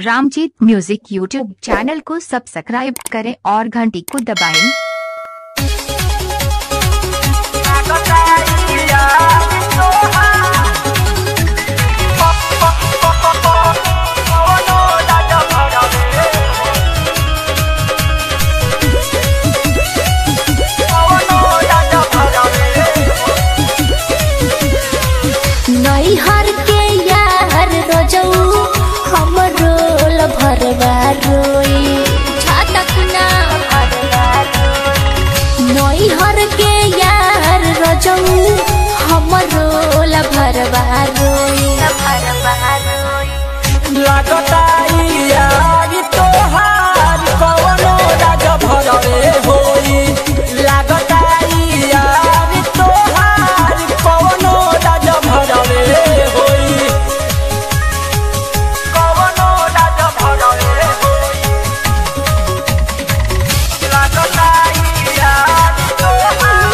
Ramjeet music YouTube channel को subscribe करें और घंटी को दबाएं। नैहर के यार रोजऊ हमरो भरवा रोई छातकना नैहर के यार रोजऊ हमरो भरवा रोई लागता यार तोहार कवनो राज भरवे होई लागता यार तोहार कवनो राज भरवे होई कवनो राज भरवे होई लागता यार तोहार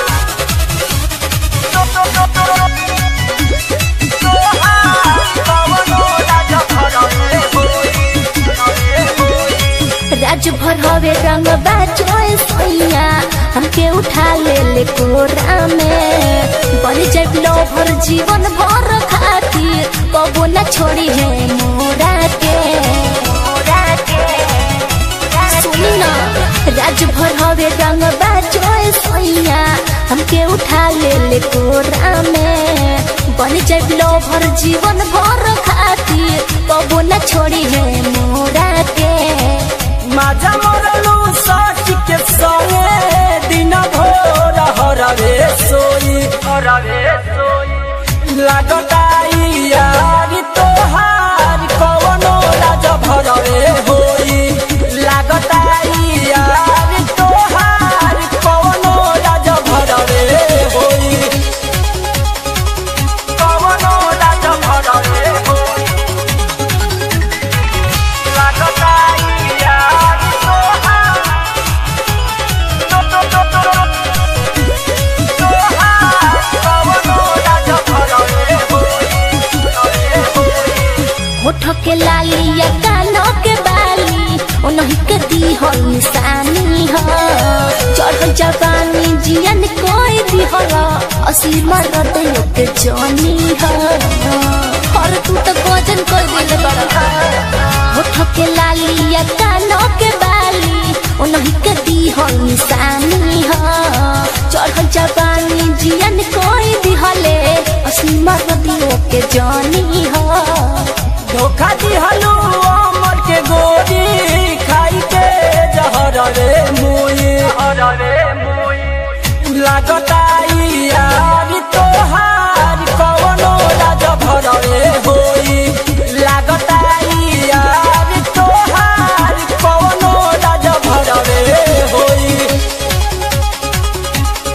राज भर हवे रंग बाजोए सोइया हमके उठा ले कोरा में बन जाइलो भर जीवन भर खातिर कबो न छोड़ी है मोरा के सुनी ना राज भर हवे रंग बाजोए सोइया हमके उठा ले कोरा में बन जाइलो भर जीवन भर खातिर कबो न छोड़ी है मोरा के माजा मरलू साच के संगे दिन भोर हरवे सोई लागता यार तोहार कवनो राज भरवे होई लागता यार तोहार कवनो राज भरवे होई कवनो राज भरवे होई लागता होठ के लालिया कानों के बाली उन्हीं के दी हो निशानी हो चढ़ जवानी जियन कोई भी हो असली मर्द के जानी हो और तू तो भोजन कर दिल बड़ा होठ के लालिया कानों के बाली उन्हीं के दी हो निशानी हो चढ़ जवानी जियन कोई भी हले असली मर्द के जानी हो धोखा दिहलू अमर के गोरी खाई के जहर रे मुई लागता यार तोहार कवनो राज भरवे होई लागता यार तोहार कवनो राज भरवे होई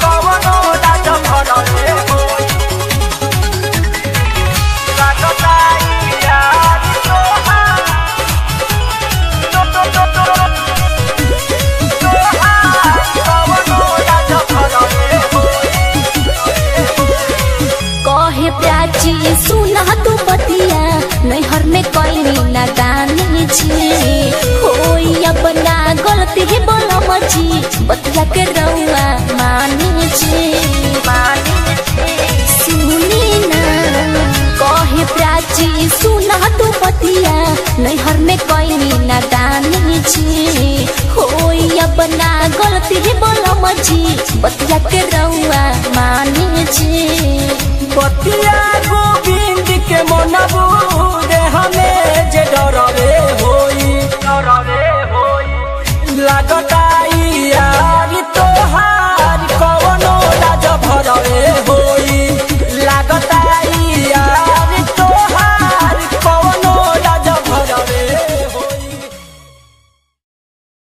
कवनो राज भरवे होई लागता सुना तू बतिया नैहर में कोई ना दानी छी होई अपना गलती ही बोला मची बतिया के रउआ मानी छी सुनी ना कहे प्राची सुना तू बतिया नैहर में कोई ना दानी छी होई अपना गलती ही बोला मची बतिया के रउआ मानी छी बतिया